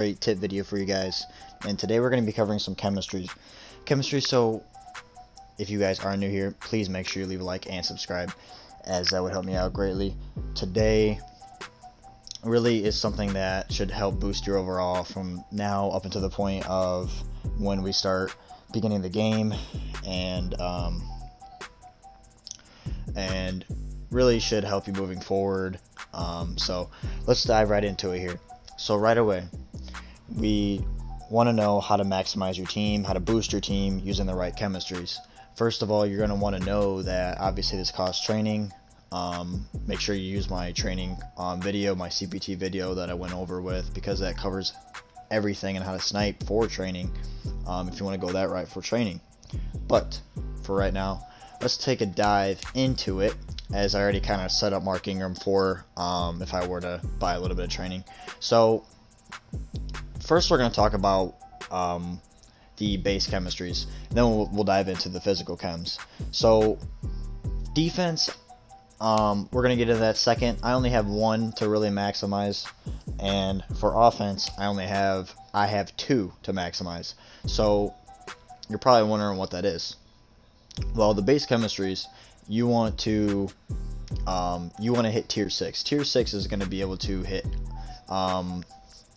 Great tip video for you guys, and today we're going to be covering some chemistry. So if you guys are new here, please make sure you leave a like and subscribe, as that would help me out greatly. Today really is something that should help boost your overall from now up until the point of when we start beginning the game, and really should help you moving forward. So let's dive right into it here. So right away, we want to know how to maximize your team, how to boost your team using the right chemistries. First of all, you're going to want to know that obviously this costs training. Make sure you use my training video, my CPT video that I went over with, because that covers everything and how to snipe for training, if you want to go that route for training. But for right now, let's take a dive into it, as I already kind of set up Mark Ingram for if I were to buy a little bit of training. So first we're going to talk about the base chemistries, then we'll dive into the physical chems. So defense, we're going to get into that second. I only have one to really maximize, and for offense I have two to maximize. So you're probably wondering what that is. Well, the base chemistries, you want to hit tier 6. Tier 6 is going to be able to hit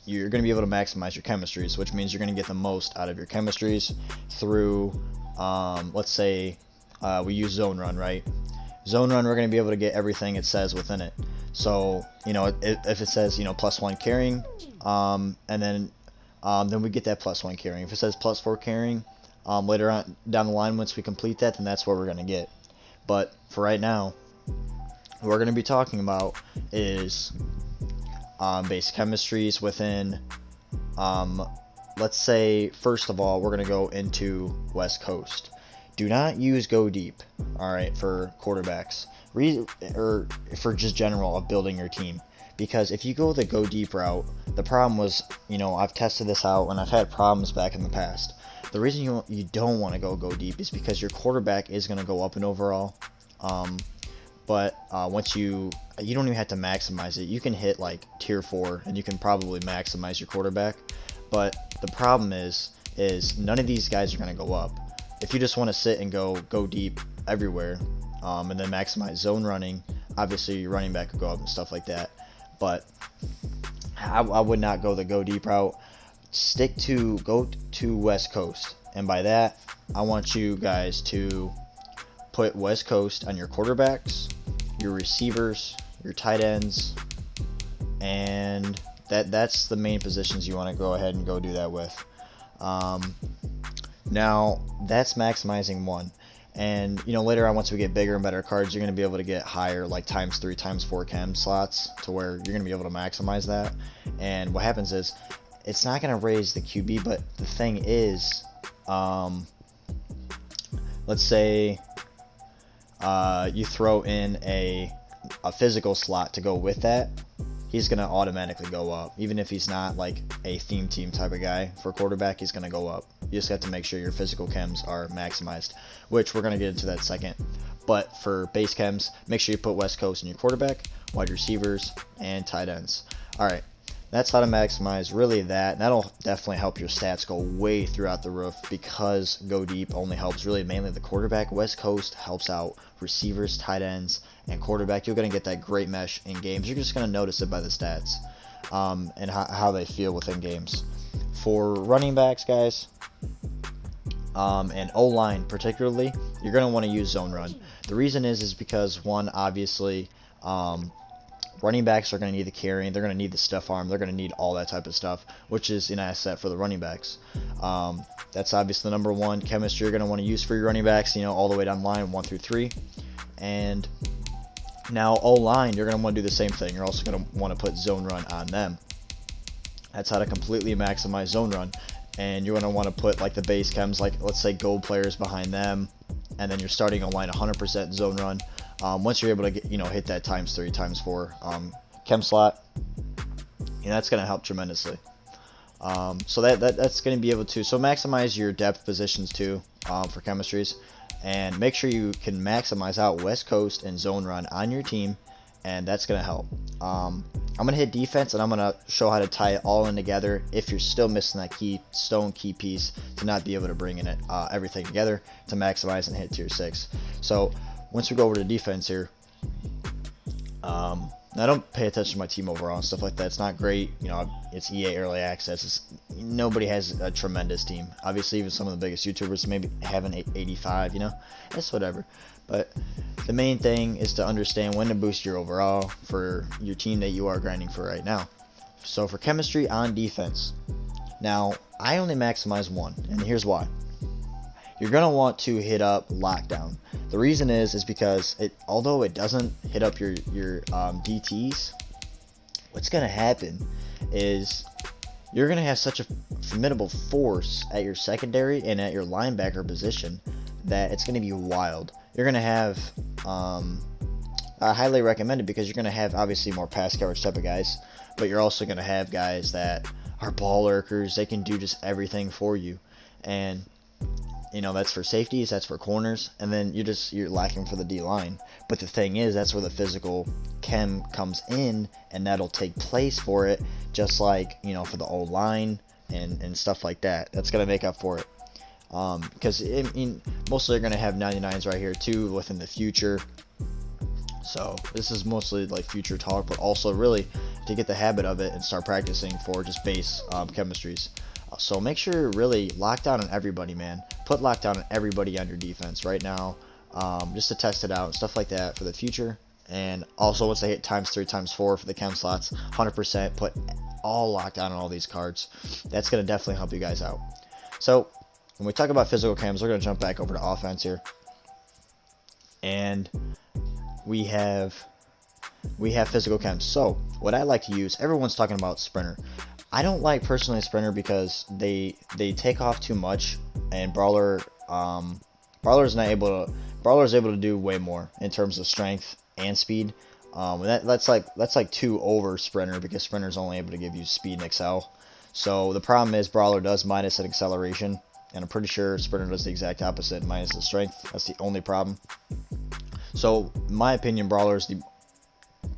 you're going to be able to maximize your chemistries, which means you're going to get the most out of your chemistries through let's say we use zone run, right? Zone run, we're going to be able to get everything it says within it. So if it says +1 carrying, and then we get that +1 carrying. If it says +4 carrying, later on down the line, once we complete that, then that's what we're going to get. But for right now, what we're going to be talking about is base chemistries within, let's say, first of all, we're going to go into West Coast. Do not use go deep, alright, for quarterbacks, or for just general of building your team. Because if you go the go deep route, the problem was, I've tested this out and I've had problems back in the past. The reason you don't want to go deep is because your quarterback is going to go up in overall. But once you don't even have to maximize it. You can hit like tier 4 and you can probably maximize your quarterback. But the problem is none of these guys are going to go up. If you just want to sit and go deep everywhere, and then maximize zone running, obviously your running back could go up and stuff like that. But I would not go the go deep route. Go to West Coast, and by that I want you guys to put West Coast on your quarterbacks, your receivers, your tight ends, and that's the main positions you want to go ahead and go do that with. Now that's maximizing one, and later on, once we get bigger and better cards, you're going to be able to get higher, like ×3, ×4 chem slots, to where you're going to be able to maximize that. And what happens is, it's not going to raise the QB, but the thing is, let's say you throw in a physical slot to go with that, he's going to automatically go up. Even if he's not like a theme team type of guy for quarterback, he's going to go up. You just have to make sure your physical chems are maximized, which we're going to get into that second. But for base chems, make sure you put West Coast in your quarterback, wide receivers, and tight ends. Alright, that's how to maximize really that, and that'll definitely help your stats go way throughout the roof, because go deep only helps really mainly the quarterback. West Coast helps out receivers, tight ends, and quarterback. You're going to get that great mesh in games. You're just going to notice it by the stats, and how they feel within games. For running backs, guys, and O-line particularly, you're going to want to use zone run. The reason is because, one, obviously, running backs are going to need the carrying, they're going to need the stiff arm, they're going to need all that type of stuff, which is an asset for the running backs. That's obviously the number one chemistry you're going to want to use for your running backs, all the way down the line, 1 through 3. And now O-line, you're going to want to do the same thing. You're also going to want to put zone run on them. That's how to completely maximize zone run. And you're going to want to put like the base chems, like let's say gold players behind them, and then you're starting O-line 100% zone run. Once you're able to get, hit that ×3, ×4 chem slot, that's going to help tremendously. So that's going to be able to maximize your depth positions too, for chemistries, and make sure you can maximize out West Coast and zone run on your team, and that's going to help. I'm going to hit defense, and I'm going to show how to tie it all in together if you're still missing that key piece to not be able to bring in it everything together to maximize and hit tier 6. So once we go over to defense here, I don't pay attention to my team overall and stuff like that. It's not great. You know, it's EA early access. Nobody has a tremendous team. Obviously, even some of the biggest YouTubers maybe have an 85, you know. It's whatever. But the main thing is to understand when to boost your overall for your team that you are grinding for right now. So for chemistry on defense, now I only maximize one, and here's why. You're going to want to hit up lockdown. The reason is because although it doesn't hit up your DTs, what's going to happen is you're going to have such a formidable force at your secondary and at your linebacker position that it's going to be wild. You're going to have, I highly recommend it because you're going to have obviously more pass coverage type of guys, but you're also going to have guys that are ball lurkers. They can do just everything for you, and you know, that's for safeties, that's for corners, and then you're lacking for the D line. But the thing is, that's where the physical chem comes in, and that'll take place for it, just like, you know, for the old line and stuff like that. That's gonna make up for it. Because I mean, mostly they're gonna have 99s right here too within the future. So this is mostly like future talk, but also really to get the habit of it and start practicing for just base chemistries. So make sure really lock down on everybody, man. Put lockdown on everybody on your defense right now, just to test it out and stuff like that for the future. And also once they hit ×3, ×4 for the chem slots, 100% put all lockdown on all these cards. That's going to definitely help you guys out. So when we talk about physical chems, we're going to jump back over to offense here. And we have physical chems. So what I like to use, everyone's talking about sprinter. I don't like personally a sprinter because they take off too much, and Brawler's able to do way more in terms of strength and speed. That's like 2 over sprinter because sprinter's only able to give you speed and excel. So the problem is Brawler does minus an acceleration, and I'm pretty sure sprinter does the exact opposite, minus the strength. That's the only problem. So in my opinion, Brawler is the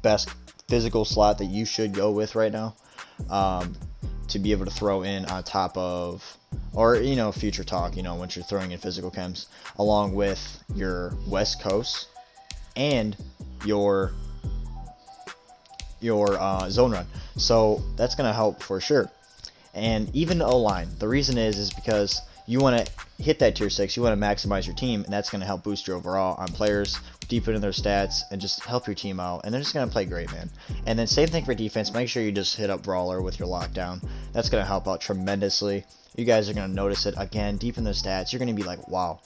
best physical slot that you should go with right now. To be able to throw in on top of, or you know, future talk, you know, once you're throwing in physical chems along with your West Coast and your zone run. So that's gonna help for sure. And even the O-line, the reason is because you want to hit that tier 6, you want to maximize your team, and that's going to help boost your overall on players, deepen their stats, and just help your team out, and they're just going to play great, man. And then same thing for defense, make sure you just hit up Brawler with your lockdown. That's going to help out tremendously. You guys are going to notice it, again, deepen their stats. You're going to be like, wow.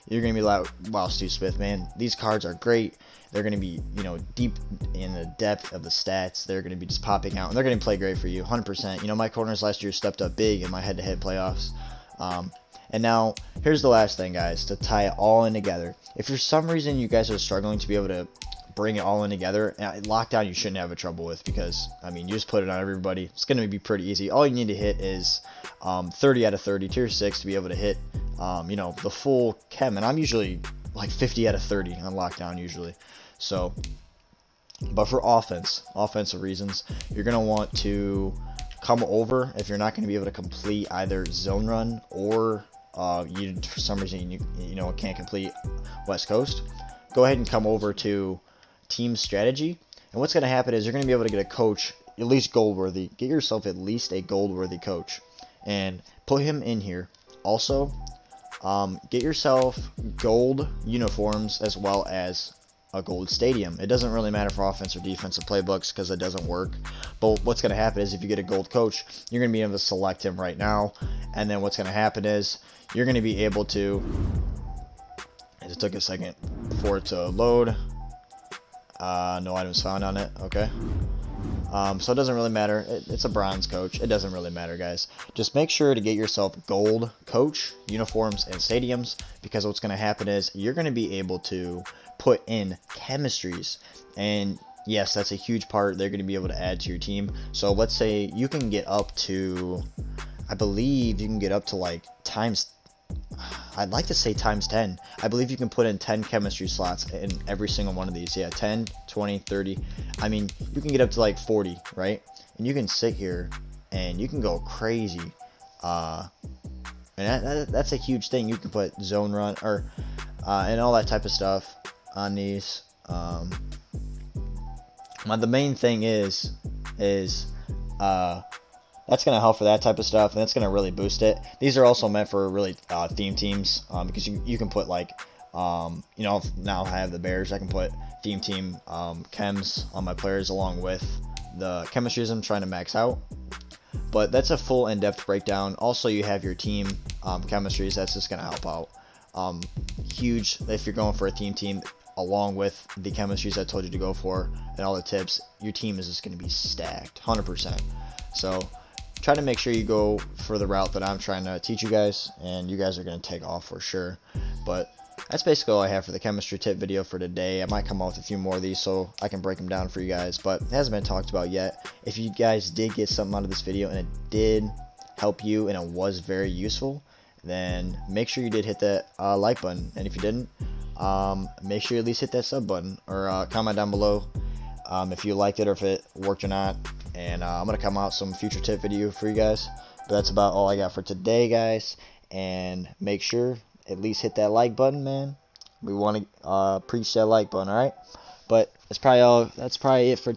You're going to be like, wow, Stu Smith, man, these cards are great. They're going to be, you know, deep in the depth of the stats. They're going to be just popping out, and they're going to play great for you, 100%. You know, my corners last year stepped up big in my head-to-head playoffs. And now, here's the last thing, guys, to tie it all in together. If for some reason you guys are struggling to be able to bring it all in together, lockdown you shouldn't have a trouble with because, I mean, you just put it on everybody. It's going to be pretty easy. All you need to hit is 30 out of 30, tier 6 to be able to hit, you know, the full chem. And I'm usually like 50 out of 30 on lockdown usually. So, but for offensive reasons, you're going to want to come over if you're not going to be able to complete either zone run or you for some reason you know can't complete West Coast. Go ahead and come over to team strategy, and what's going to happen is you're going to be able to get a coach at least gold worthy. Get yourself at least a gold worthy coach and put him in here. Also, get yourself gold uniforms as well as a gold stadium. It doesn't really matter for offense or defensive playbooks because it doesn't work. But what's going to happen is if you get a gold coach, you're going to be able to select him right now. And then what's going to happen is you're going to be able to, it took a second for it to load. No items found on it. Okay. So it doesn't really matter. It's a bronze coach. It doesn't really matter, guys. Just make sure to get yourself gold coach, uniforms, and stadiums, because what's going to happen is you're going to be able to put in chemistries. And yes, that's a huge part they're going to be able to add to your team. So let's say you can get up to, I believe you can get up to like I'd like to say times 10. I believe you can put in 10 chemistry slots in every single one of these. Yeah, 10 20, 30. I mean, you can get up to like 40, right? And you can sit here and you can go crazy. And that's a huge thing. You can put zone run or and all that type of stuff on these. The main thing is that's going to help for that type of stuff, and that's going to really boost it. These are also meant for really theme teams, because you can put like, now I have the Bears, I can put theme team chems on my players along with the chemistries I'm trying to max out. But that's a full in-depth breakdown. Also, you have your team chemistries. That's just going to help out. Huge if you're going for a team along with the chemistries I told you to go for and all the tips. Your team is just going to be stacked 100%. So try to make sure you go for the route that I'm trying to teach you guys, and you guys are going to take off for sure. But that's basically all I have for the chemistry tip video for today. I might come up with a few more of these so I can break them down for you guys, but it hasn't been talked about yet. If you guys did get something out of this video and it did help you and it was very useful, then make sure you did hit that like button. And if you didn't, make sure you at least hit that sub button, or comment down below if you liked it or if it worked or not. And I'm going to come out some future tip video for you guys. But that's about all I got for today, guys. And make sure at least hit that like button, man. We want to preach that like button, alright? But that's probably it for